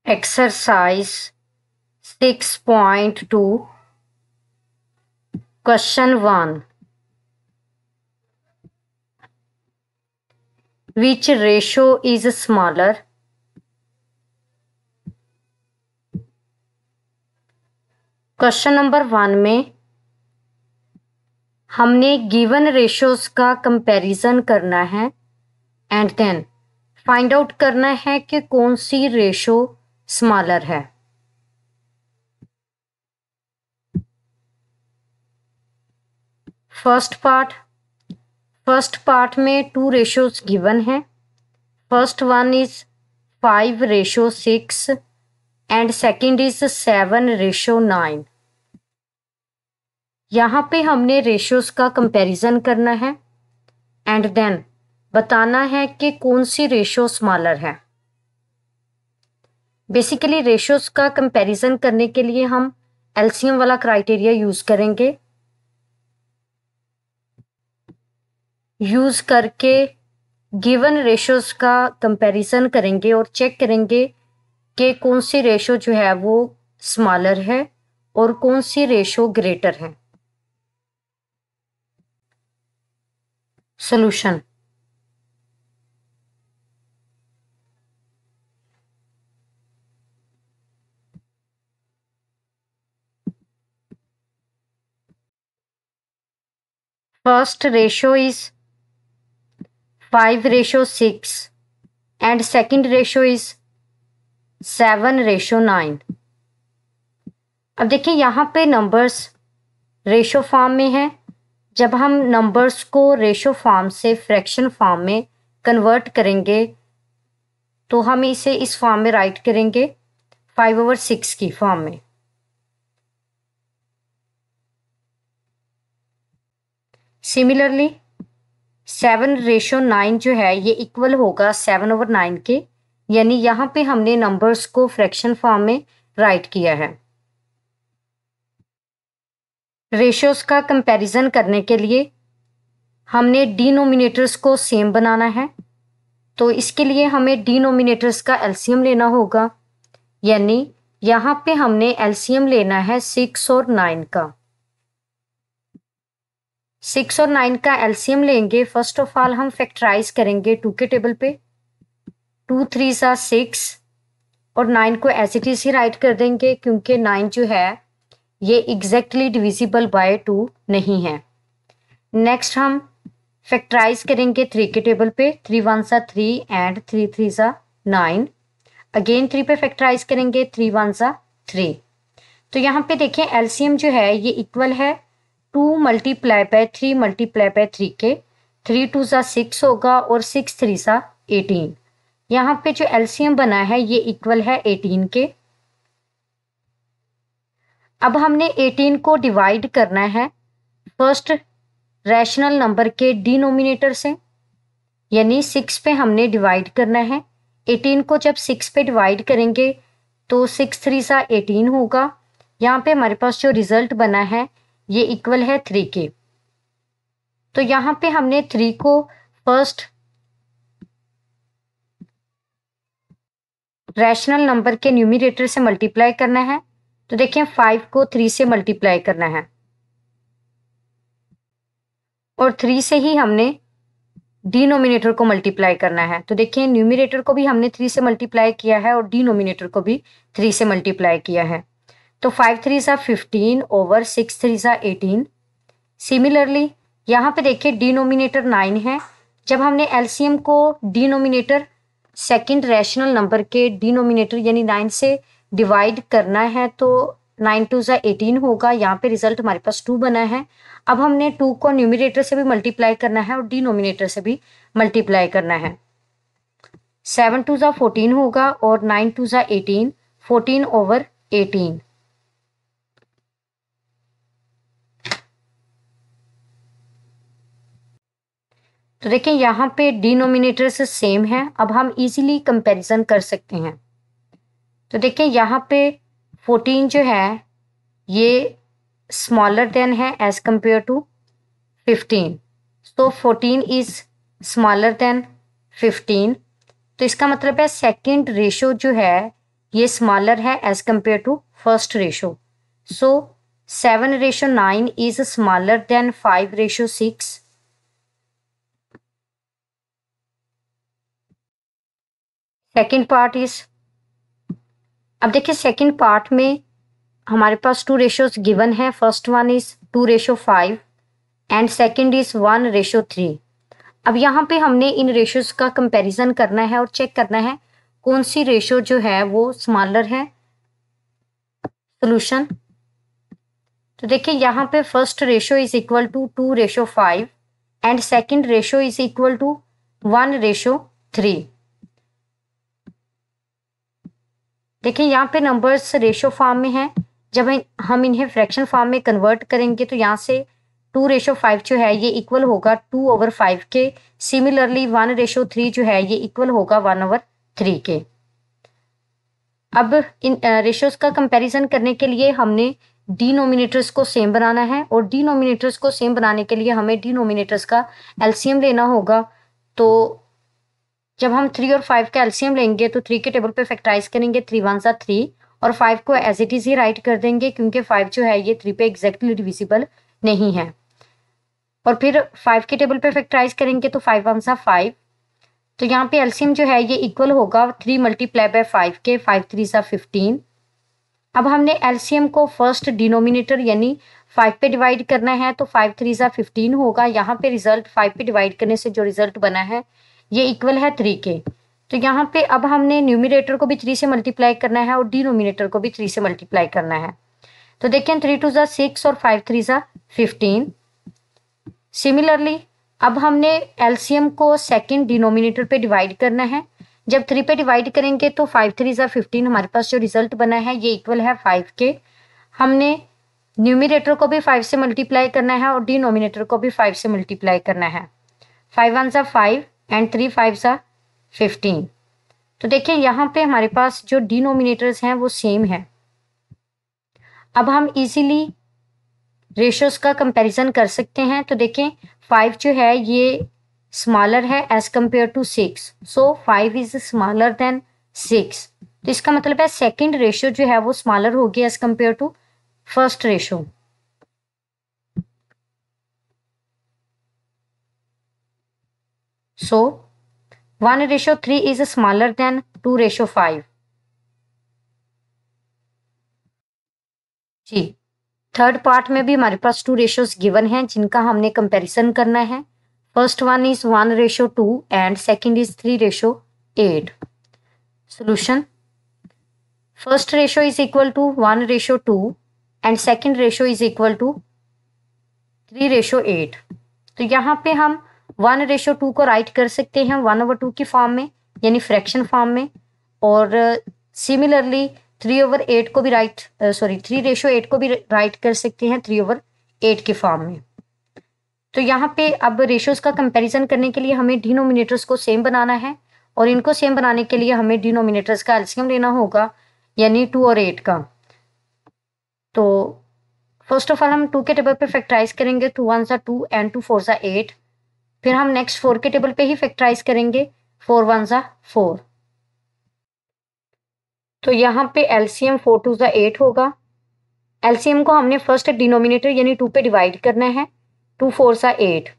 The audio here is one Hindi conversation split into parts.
Exercise 6.2 Question 1. Which ratio is smaller? Question number 1 में हमने गिवन रेशियोज का कंपैरिजन करना है एंड देन फाइंड आउट करना है कि कौन सी रेशो स्मॉलर है। फर्स्ट पार्ट में 2 रेशियोज गिवन है। First one is 5:6 and second is 7:9। यहाँ पे हमने रेशियोज का कंपैरिजन करना है एंड देन बताना है कि कौन सी रेशियो स्मॉलर है। बेसिकली रेशियोज का कंपैरिजन करने के लिए हम एलसीएम वाला क्राइटेरिया यूज करेंगे। यूज करके गिवन रेशियोज का कंपैरिजन करेंगे और चेक करेंगे कि कौन सी रेशियो जो है वो स्मॉलर है और कौन सी रेशियो ग्रेटर है। Solution. First ratio is 5:6 and second ratio is 7:9। अब देखिए यहाँ पे नंबर्स रेशियो फॉर्म में है। जब हम नंबर्स को रेशियो फॉर्म से फ्रैक्शन फॉर्म में कन्वर्ट करेंगे तो हम इसे इस फॉर्म में राइट करेंगे 5/6 की फॉर्म में। सिमिलरली 7:9 जो है ये इक्वल होगा 7/9 के, यानी यहाँ पे हमने नंबर्स को फ्रैक्शन फॉर्म में राइट किया है। रेशियोज का कंपैरिजन करने के लिए हमने डिनोमिनेटर्स को सेम बनाना है, तो इसके लिए हमें डिनोमिनेटर्स का एलसीएम लेना होगा, यानी यहाँ पे हमने एलसीएम लेना है 6 और 9 का। 6 और 9 का एलसीएम लेंगे। फर्स्ट ऑफ ऑल हम फैक्टराइज करेंगे 2 के टेबल पे। 2 3 6 और 9 को ऐसे ही राइट कर देंगे क्योंकि 9 जो है ये एग्जैक्टली डिविजिबल बाय 2 नहीं है। नेक्स्ट हम फैक्टराइज करेंगे 3 के टेबल पे। 3 1 3 एंड 3 3 9। अगेन 3 पे फैक्टराइज करेंगे 3 1 3। तो यहाँ पे देखें एलसीएम जो है ये इक्वल है 2 × 3 × 3 के। 3 2 6 होगा और 6 3 18। यहाँ पे जो एलसीएम बना है ये इक्वल है 18 के। अब हमने 18 को डिवाइड करना है फर्स्ट रैशनल नंबर के डिनोमिनेटर से, यानी 6 पे हमने डिवाइड करना है। 18 को जब 6 पे डिवाइड करेंगे तो 6 3 18 होगा। यहाँ पे हमारे पास जो रिजल्ट बना है ये इक्वल है 3 के। तो यहाँ पे हमने 3 को फर्स्ट रैशनल नंबर के न्यूमरेटर से मल्टीप्लाई करना है। तो देखिए 5 को 3 से मल्टीप्लाई करना है और 3 से ही हमने डिनोमिनेटर को मल्टीप्लाई करना है। तो देखिए न्यूमरेटर को भी हमने 3 से मल्टीप्लाई किया है और डिनोमिनेटर को भी 3 से मल्टीप्लाई किया है। तो 5 3 15 ओवर 6 3 18। सिमिलरली यहाँ पे देखिए डिनोमिनेटर 9 है। जब हमने एलसीएम को डिनोमिनेटर सेकंड रैशनल नंबर के डिनोमिनेटर यानी 9 से डिवाइड करना है तो 9 2 18 होगा। यहाँ पे रिजल्ट हमारे पास 2 बना है। अब हमने 2 को न्यूमरेटर से भी मल्टीप्लाई करना है और डिनोमिनेटर से भी मल्टीप्लाई करना है। 7 2 14 होगा और 9 2 18। 14/18। तो देखिए यहाँ पे डिनोमिनेटर से सेम है। अब हम इजीली कंपैरिजन कर सकते हैं। तो देखिए यहाँ पे 14 जो है ये स्मॉलर देन है एज कंपेयर टू 15। तो 14 इज स्मॉलर देन 15। तो इसका मतलब है सेकंड रेशियो जो है ये स्मॉलर है as compare to first ratio. So 7:9 is smaller than 5:6। Second part is, अब देखिए सेकेंड पार्ट में हमारे पास टू रेशोज गिवन है। First one is 2:5 and second is 1:3। अब यहाँ पे हमने इन रेशोज का कंपैरिजन करना है और चेक करना है कौन सी रेशो जो है वो स्मॉलर है। सोल्यूशन, तो देखिए यहाँ पे first ratio is equal to 2:5 and second ratio is equal to 1:3। देखिए यहाँ पे नंबर्स रेशो फॉर्म में है, जब हम इन्हें फ्रैक्शन फॉर्म में कन्वर्ट करेंगे तो यहाँ से 2:5 जो है ये इक्वल होगा 2/5 के। सिमिलरली 1:3 जो है ये इक्वल होगा 1/3 के। अब इन रेशोज का कंपैरिजन करने के लिए हमने डिनोमिनेटर्स को सेम बनाना है और डिनोमिनेटर्स को सेम बनाने के लिए हमें डिनोमिनेटर्स का एलसीएम लेना होगा। तो जब हम 3 और 5 का एलसीएम लेंगे तो 3 के टेबल पे फैक्टराइज करेंगे, 3 1 सा 3 और 5 को एज इट इज ही राइट कर देंगे क्योंकि 5 जो है ये 3 पे एग्जैक्टली डिविजिबल नहीं है। और फिर 5 के टेबल पे फैक्टराइज करेंगे तो 5 1 सा 5। तो यहाँ पे एलसीएम जो है ये इक्वल होगा 3 मल्टीप्लाई बाय 5 के, 5 3 सा 15। अब हमने एलसीएम को फर्स्ट डिनोमिनेटर यानी 5 पे डिवाइड करना है तो 5 3 सा 15 होगा। यहाँ पे रिजल्ट 5 पे डिवाइड करने से जो रिजल्ट बना है ये इक्वल है 3 के। तो यहाँ पे अब हमने न्यूमिनेटर को भी 3 से मल्टीप्लाई करना है और डिनोमिनेटर को भी 3 से मल्टीप्लाई करना है। तो देखिए 3 2 सा 6 और 5 3 सा 15। सिमिलरली अब हमने एलसीएम को सेकंड डिनोमिनेटर पे डिवाइड करना है। जब 3 पे डिवाइड करेंगे तो 5 3 सा 15, हमारे पास जो रिजल्ट बना है ये इक्वल है 5 के। हमने न्यूमिनेटर को भी 5 से मल्टीप्लाई करना है और डिनोमिनेटर को भी 5 से मल्टीप्लाई करना है। 5 1 सा 5 एंड 3 5 सा 15। तो देखिए यहाँ पे हमारे पास जो डिनोमिनेटर्स हैं वो सेम है। अब हम इजीली रेशोज का कंपैरिजन कर सकते हैं। तो देखें 5 जो है ये स्मॉलर है as compare to 6, so 5 is smaller than 6। तो इसका मतलब है सेकंड रेशो जो है वो स्मॉलर होगी as compare to first ratio. So 1:3 is smaller than 2:5। जी, थर्ड पार्ट में भी हमारे पास टू रेशोज गिवन हैं जिनका हमने कंपैरिजन करना है। First one is 1:2 and second is 3:8। Solution, first ratio is equal to 1:2 and second ratio is equal to 3:8। तो यहाँ पे हम 1:2 को राइट कर सकते हैं 1/2 की फॉर्म में यानी फ्रैक्शन फॉर्म में, और सिमिलरली 3/8 को भी 3:8 को भी राइट कर सकते हैं 3/8 की फॉर्म में। तो यहाँ पे अब रेशोज का कंपैरिजन करने के लिए हमें डिनोमिनेटर्स को सेम बनाना है और इनको सेम बनाने के लिए हमें डिनोमिनेटर्स का एलसीएम लेना होगा यानी 2 और 8 का। तो फर्स्ट ऑफ ऑल हम 2 के टेबल पे फैक्टराइज करेंगे, 2 1 सा 2 एंड 2 4 सा 8। फिर हम नेक्स्ट 4 के टेबल पे ही फैक्टराइज करेंगे, 4 1 सा 4। तो यहाँ पे एलसीएम 4 2 सा 8 होगा। एलसीएम को हमने फर्स्ट डिनोमिनेटर यानी 2 पे डिवाइड करना है, 2 4 सा 8।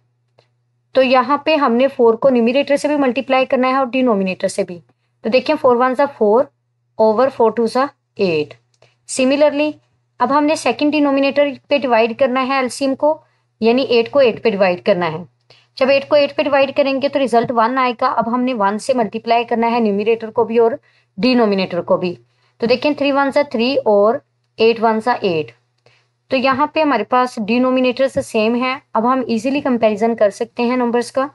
तो यहाँ पे हमने 4 को न्यूमिनेटर से भी मल्टीप्लाई करना है और डिनोमिनेटर से भी। तो देखिए 4 1 सा 4 ओवर 4 2 सा 8। सिमिलरली अब हमने सेकंड डिनोमिनेटर पे डिवाइड करना है एलसीएम को, यानी 8 को 8 पे डिवाइड करना है। जब 8 को 8 पे डिवाइड करेंगे तो रिजल्ट 1 आएगा। अब हमने 1 से मल्टीप्लाई करना है न्यूमिनेटर को भी और डिनोमिनेटर को भी। तो देखिए 3 1 सा 3 और 8 1 सा 8। तो यहाँ पे हमारे पास डिनोमिनेटर से सेम है। अब हम इजीली कंपैरिजन कर सकते हैं नंबर्स का।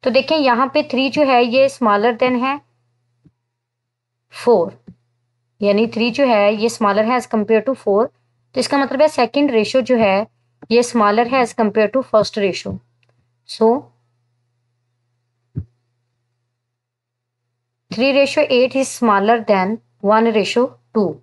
तो देखें यहाँ पे 3 जो है ये स्मॉलर देन है 4, यानी 3 जो है ये स्मॉलर है एज कंपेयर टू 4। तो इसका मतलब है सेकंड रेशो जो है ये स्मॉलर है as compare to first ratio. So 3:8 is smaller than 1:2।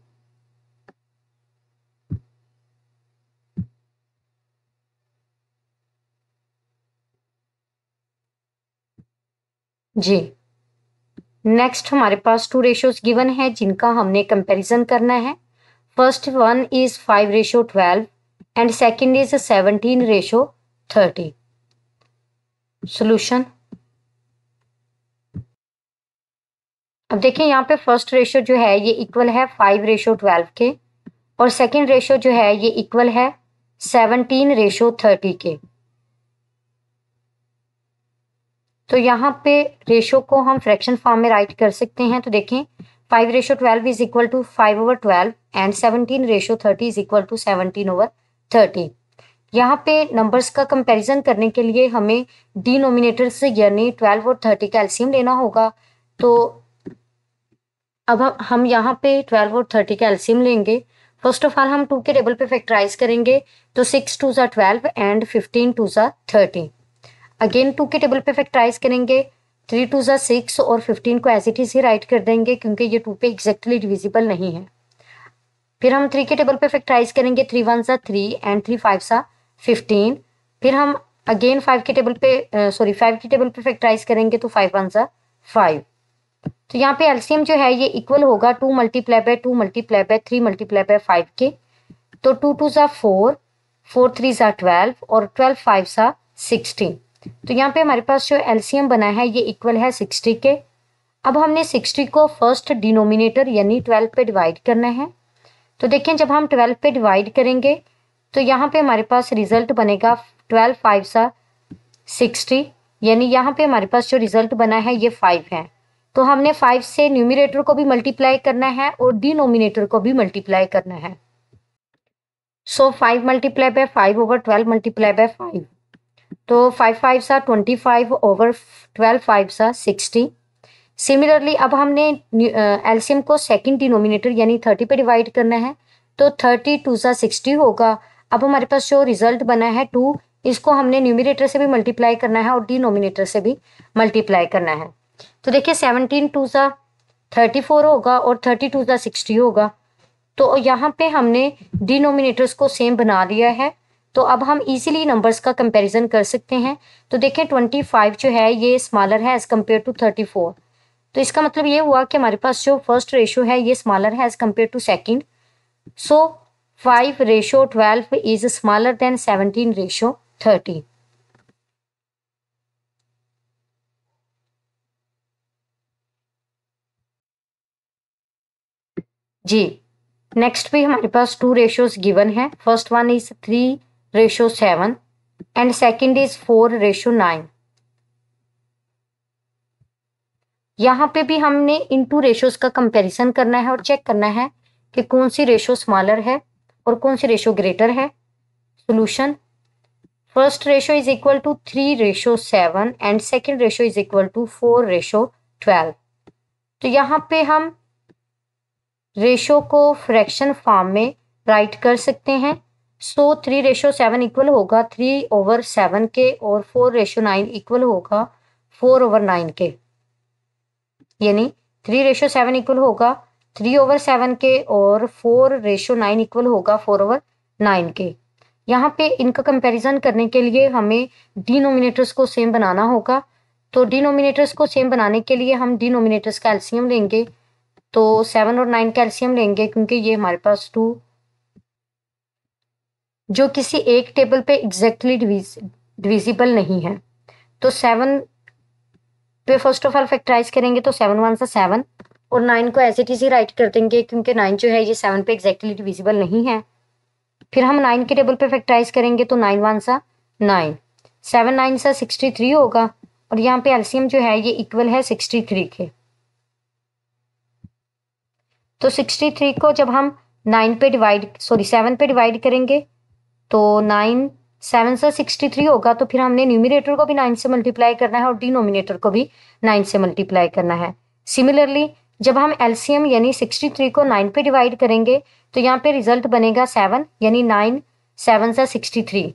जी, नेक्स्ट हमारे पास 2 रेशियोज गिवन है जिनका हमने कंपैरिजन करना है। First one is 5:12 and second is 17:30। Solution. अब देखिए यहाँ पे फर्स्ट रेशियो जो है ये इक्वल है 5:12 के और सेकंड रेशियो जो है ये इक्वल है 17:30 के। तो यहाँ पे रेशियो को हम फ्रैक्शन फॉर्म में राइट कर सकते हैं। तो देखें 5:12 is equal to 5/12 and 17:30 is equal to 17/30। यहाँ पे नंबर्स का कंपैरिजन करने के लिए हमें डिनोमिनेटर से यानी 12 और 30 का एलसीएम लेना होगा। तो अब हम यहाँ पे 12 और 30 का एलसीएम लेंगे। फर्स्ट ऑफ ऑल हम 2 के टेबल पे फैक्टराइज करेंगे तो 6 2 ज़ा 12 एंड 15 2 ज़ा 30। अगेन 2 के टेबल पे फैक्टराइज करेंगे 3 2 ज़ा 6 और 15 को एज इट इज ही राइट कर देंगे क्योंकि ये 2 पे एग्जैक्टली डिविजिबल नहीं है। फिर हम 3 के टेबल पे फैक्टराइज करेंगे 3 1 ज़ा 3 एंड 3 5 ज़ा 15। फिर हम अगेन 5 के टेबल पे फैक्टराइज करेंगे तो 5 1 ज़ा 5। तो यहाँ पे एलसीएम जो है ये इक्वल होगा 2 multiply by 2 multiply by 3 multiply by 5 के। तो 2 2 ज़ा 4 4 3 ज़ा 12 और 12 5 ज़ा 16। तो यहाँ पे हमारे पास जो एलसीएम बना है ये इक्वल है 60 के। अब हमने 60 को फर्स्ट डिनोमिनेटर यानी 12 पे डिवाइड करना है। तो देखें जब हम 12 पे डिवाइड करेंगे तो यहाँ पे हमारे पास रिजल्ट बनेगा 12 5 ज़ा 60 यानी यहाँ पे हमारे पास जो रिजल्ट बना है ये 5 है। तो हमने 5 से न्यूमिनेटर को भी मल्टीप्लाई करना है और डिनोमिनेटर को भी मल्टीप्लाई करना है। सो 5 multiply by 5 over 12 multiply by 5। तो 5 5 सा 25 ओवर 12 5 सा 60। सिमिलरली अब हमने एलसीएम को सेकंड डिनोमिनेटर यानी 30 पे डिवाइड करना है तो 30 2 सा 60 होगा। अब हमारे पास जो रिजल्ट बना है 2 इसको हमने न्यूमिनेटर से भी मल्टीप्लाई करना है और डिनोमिनेटर से भी मल्टीप्लाई करना है। तो देखिए 17 2 सा 34 होगा और 30 2 सा 60 होगा। तो यहाँ पे हमने डिनोमिनेटर्स को सेम बना दिया है। तो अब हम इजीली नंबर्स का कंपैरिजन कर सकते हैं। तो देखें 25 जो है ये स्मॉलर है एज कम्पेयर टू 34। तो इसका मतलब ये हुआ कि हमारे पास जो फर्स्ट रेशियो है ये स्मॉलर है as compare to second. So 5:12 is smaller than 17:30। जी नेक्स्ट भी हमारे पास 2 रेशियोज गिवन है। First one is 3:7 and second is 4:9। यहाँ पे भी हमने इन 2 रेशियोज का कंपैरिजन करना है और चेक करना है कि कौन सी रेशियो स्मॉलर है और कौन सी रेशियो ग्रेटर है। Solution. First ratio is equal to 3:7 and second ratio is equal to 4:12। तो यहाँ पे हम रेशियो को फ्रैक्शन फॉर्म में राइट कर सकते हैं। सो 3:7 इक्वल होगा 3/7 के और 4:9 इक्वल होगा 4/9 के। यानी 3:7 इक्वल होगा 3/7 के और 4:9 इक्वल होगा 4/9 के। यहाँ पे इनका कंपैरिजन करने के लिए हमें डिनोमिनेटर्स को सेम बनाना होगा। तो डिनोमिनेटर्स को सेम बनाने के लिए हम डिनोमिनेटर्स का एलसीएम लेंगे। तो 7 और 9 का एलसीएम लेंगे क्योंकि ये हमारे पास 2 जो किसी एक टेबल पे एग्जैक्टली डिविजिबल नहीं है। तो 7 पे फर्स्ट ऑफ ऑल फैक्टराइज करेंगे तो 7 1 सा 7 और 9 को एज इट इज ही राइट कर देंगे क्योंकि 9 जो है ये 7 पे एग्जैक्टली डिविजिबल नहीं है। फिर हम 9 के टेबल पे फैक्टराइज करेंगे तो 9 1 सा 9 7 9 सा 63 होगा और यहाँ पे एलसीएम जो है ये इक्वल है 63 के। तो 63 को जब हम 7 पे डिवाइड करेंगे तो 9 7 से 63 होगा। तो फिर हमने न्यूमिनेटर को भी 9 से मल्टीप्लाई करना है और डिनोमिनेटर को भी 9 से मल्टीप्लाई करना है। सिमिलरली जब हम एलसीएम यानी 63 को 9 पे डिवाइड करेंगे तो यहाँ पे रिजल्ट बनेगा 7 यानी 9 7 से 63।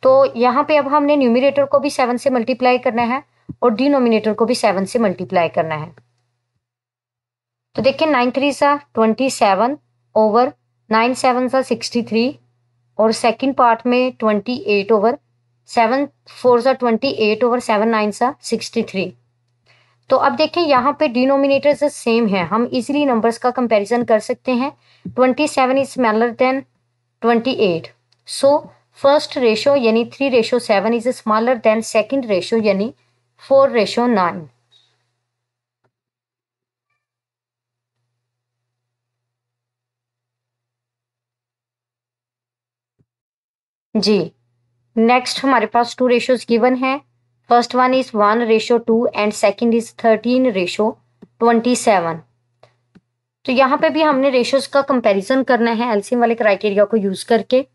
तो यहाँ पे अब हमने न्यूमिनेटर को भी 7 से मल्टीप्लाई करना है और डिनोमिनेटर को भी 7 से मल्टीप्लाई करना है। तो देखिए 9 3 सा 27 ओवर 9 7 सा 63 और सेकंड पार्ट में 28 ओवर 7 4 सा 28 ओवर 7 9 सा 63। तो अब देखें यहाँ पे डिनोमिनेटर्स सेम है, हम इजीली नंबर्स का कंपैरिजन कर सकते हैं। 27 is smaller then 28, so first ratio यानी 3:7 is smaller then second ratio यानी 4:9। जी, नेक्स्ट हमारे पास टू रेशोज गिवन है। First one is 1:2 and second is 13:27। तो यहाँ पे भी हमने रेशोज का कंपैरिजन करना है एलसीएम वाले क्राइटेरिया को यूज करके।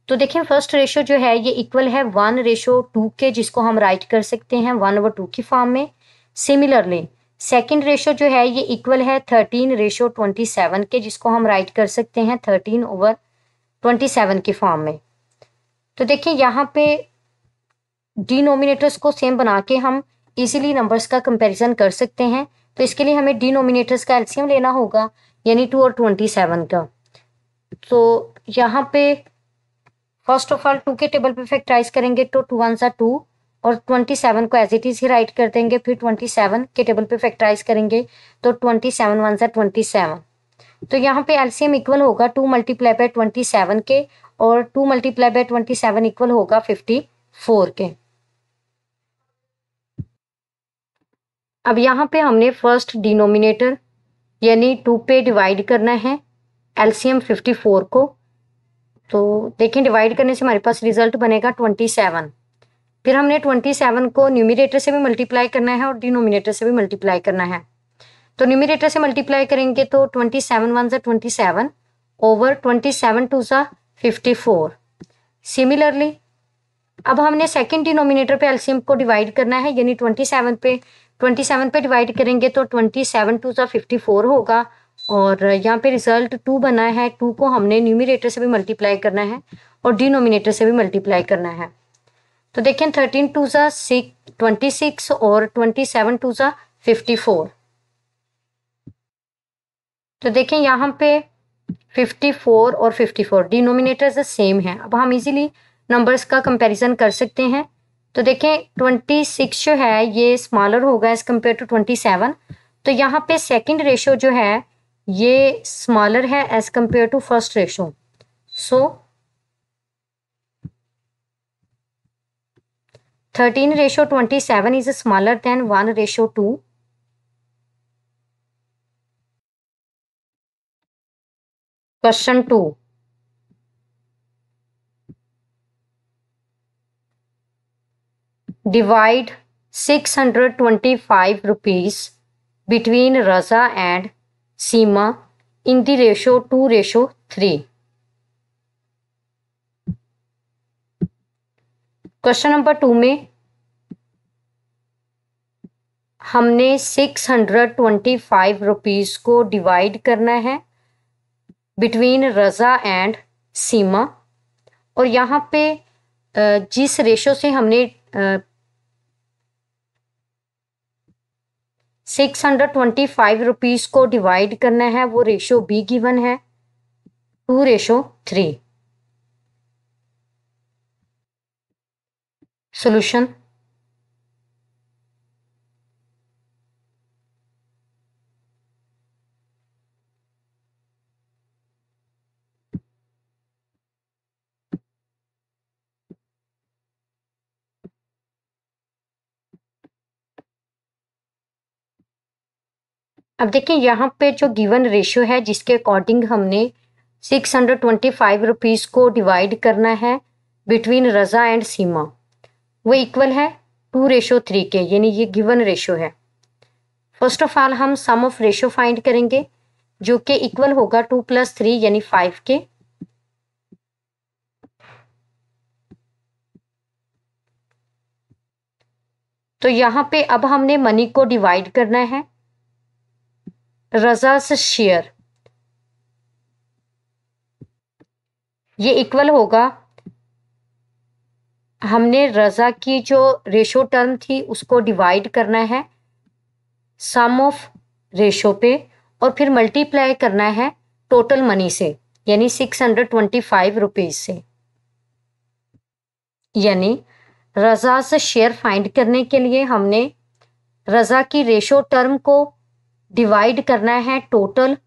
तो देखिए फर्स्ट रेशो जो है ये इक्वल है 1:2 के, जिसको हम राइट कर सकते हैं 1/2 की फॉर्म में। सिमिलरली सेकंड रेशो जो है ये इक्वल है 13:27 के, जिसको हम राइट कर सकते हैं 13/27 की फॉर्म में। तो देखिए यहाँ पे डिनोमिनेटर्स को सेम बना के हम इजीली नंबर्स का कंपैरिजन कर सकते हैं। तो इसके लिए हमें डिनोमिनेटर्स का एलसीएम लेना होगा, यानी 2 और 27 का। तो यहाँ पे फर्स्ट ऑफ ऑल 2 के टेबल पे फैक्टराइज करेंगे तो 2 1 सा 2 और 27 को एज इट इज ही राइट कर देंगे। फिर 27 के टेबल पे फैक्टराइज करेंगे तो 27 1 सा 27। तो यहाँ पे एलसीएम इक्वल होगा 2 मल्टीप्लाई बाय 27 के, और 2 मल्टीप्लाई बाय 27 इक्वल होगा 54 के। अब यहाँ पे हमने फर्स्ट डिनोमिनेटर यानी 2 पे डिवाइड करना है एलसीएम 54 को। तो देखें डिवाइड करने से हमारे पास रिजल्ट बनेगा 27। फिर हमने 27 को न्यूमिनेटर से भी मल्टीप्लाई करना है और डिनोमिनेटर से भी मल्टीप्लाई करना है। तो न्यूमिनेटर से मल्टीप्लाई करेंगे तो 27 1 सा 27 ओवर 27 2 सा 54। सिमिलरली अब हमने सेकंड डिनोमिनेटर पे एलसीएम को डिवाइड करना है, यानी 27 पे डिवाइड करेंगे तो 27 2 सा 54 होगा। और यहाँ पे रिजल्ट 2 बना है, 2 को हमने न्यूमिनेटर से भी मल्टीप्लाई करना है और डिनोमिनेटर से भी मल्टीप्लाई करना है। तो देखें 13 2 सा 26 और 27 2 सा 54। तो देखें यहाँ पे 54 और 54 डिनोमिनेटर्स सेम हैं। अब हम इजीली नंबर्स का कंपैरिजन कर सकते हैं। तो देखें 26 जो है ये स्मॉलर होगा एज कम्पेयर टू 27। तो यहाँ पे सेकंड रेशो जो है ये स्मॉलर है as compare to first ratio. So 13:27 is smaller than 1:2। Question 2, divide 625 rupees between Raza and Seema in the ratio 2:3। Question number 2 में हमने 625 रुपीज को डिवाइड करना है बिटवीन रजा एंड सीमा, और यहाँ पे जिस रेशो से हमने 625 रुपीज को डिवाइड करना है वो रेशो बी गिवन है 2:3। सॉल्यूशन अब देखिए यहाँ पे जो गिवन रेशियो है जिसके अकॉर्डिंग हमने 625 रुपीज को डिवाइड करना है बिटवीन रजा एंड सीमा, वो इक्वल है 2:3 के, यानी ये गिवन रेशियो है। फर्स्ट ऑफ ऑल हम सम ऑफ रेशियो फाइंड करेंगे जो कि इक्वल होगा 2 + 3 यानी 5 के। तो यहाँ पे अब हमने मनी को डिवाइड करना है रजा से शेयर, ये इक्वल होगा, हमने रजा की जो रेशो टर्म थी उसको डिवाइड करना है सम ऑफ रेशो पे और फिर मल्टीप्लाई करना है टोटल मनी से, यानी 625 रुपीज से। यानी रजा से शेयर फाइंड करने के लिए हमने रज़ा की रेशो टर्म को डिवाइड करना है टोटल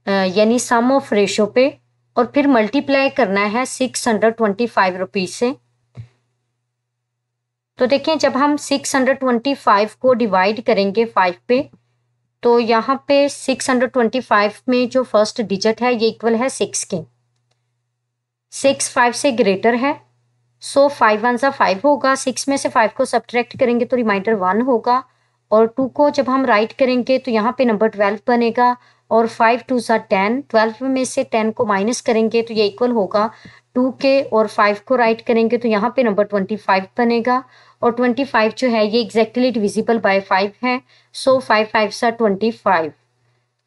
यानी सम ऑफ रेशो पे और फिर मल्टीप्लाई करना है 625 रुपीज से। तो देखिए जब हम 625 को डिवाइड करेंगे 5 पे तो यहाँ पे 625 में जो फर्स्ट डिजिट है ये इक्वल है 6 के। 6 5 से ग्रेटर है, सो 5 1 सा 5 होगा। 6 में से 5 को सब्ट्रैक्ट करेंगे तो रिमाइंडर 1 होगा और 2 को जब हम राइट करेंगे तो यहाँ पे नंबर 12 बनेगा और 5 2 सा 10। 12 में से 10 को माइनस करेंगे तो ये इक्वल होगा 2 के और 5 को राइट करेंगे तो यहाँ पे नंबर 25 बनेगा और 25 जो है ये एग्जैक्टली डिविजिबल बाय 5 है, सो 5 5 सा 25।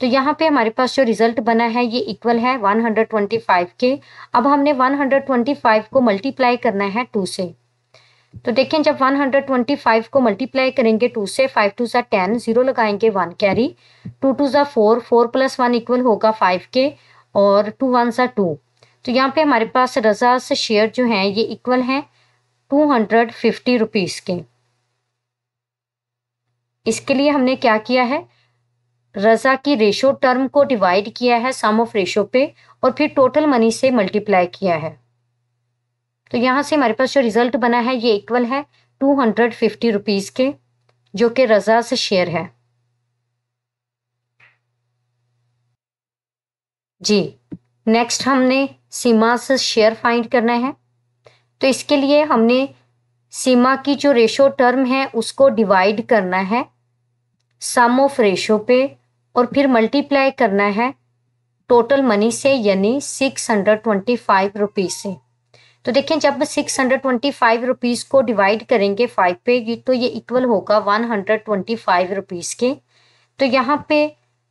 तो यहाँ पे हमारे पास जो रिजल्ट बना है ये इक्वल है 125 के। अब हमने 125 को मल्टीप्लाई करना है 2 से। तो देखें जब 125 को मल्टीप्लाई करेंगे 2 से, 5 2 सा 10, 0 लगाएंगे 1 कैरी, 2 2 सा 4, 4 प्लस 1 इक्वल होगा 5 के और 2 1 सा 2। तो यहाँ पे हमारे पास रज़ा से शेयर जो है ये इक्वल है 250 रुपीज़ के। इसके लिए हमने क्या किया है, रज़ा की रेशो टर्म को डिवाइड किया है सम ऑफ रेशो पे और फिर टोटल मनी से मल्टीप्लाई किया है। तो यहाँ से हमारे पास जो रिजल्ट बना है ये इक्वल है 250 रुपीज़ के, जो कि रज़ा से शेयर है। जी नेक्स्ट हमने सीमा से शेयर फाइंड करना है। तो इसके लिए हमने सीमा की जो रेशो टर्म है उसको डिवाइड करना है सम ऑफ रेशो पे और फिर मल्टीप्लाई करना है टोटल मनी से यानी 625 रुपीज़ से। तो देखें जब 625 रुपीज़ को डिवाइड करेंगे 5 पे तो ये इक्वल होगा 125 रुपीज़ के। तो यहाँ पे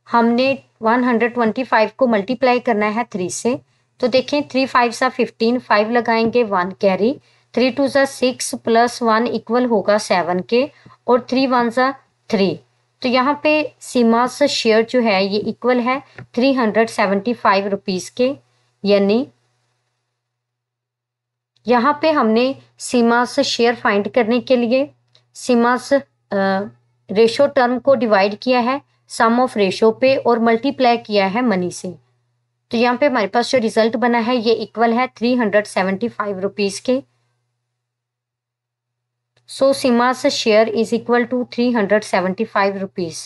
हमने 125 को मल्टीप्लाई करना है 3 से। तो देखें 3 5 सा 15, 5 लगाएंगे 1 कैरी, 3 2 सा 6 प्लस 1 इक्वल होगा 7 के और 3 1 सा 3। तो यहाँ पे सीमा से शेयर जो है ये इक्वल है 375 रुपीज़ के, यानी यहाँ पे हमने सीमा से शेयर फाइंड करने के लिए सीमा से रेशो टर्म को डिवाइड किया है सम ऑफ रेशो पे और मल्टीप्लाई किया है मनी से। तो यहाँ पे हमारे पास जो रिजल्ट बना है ये इक्वल है 375 रुपीज़ के। सो सीमा से share is equal to 375 rupees.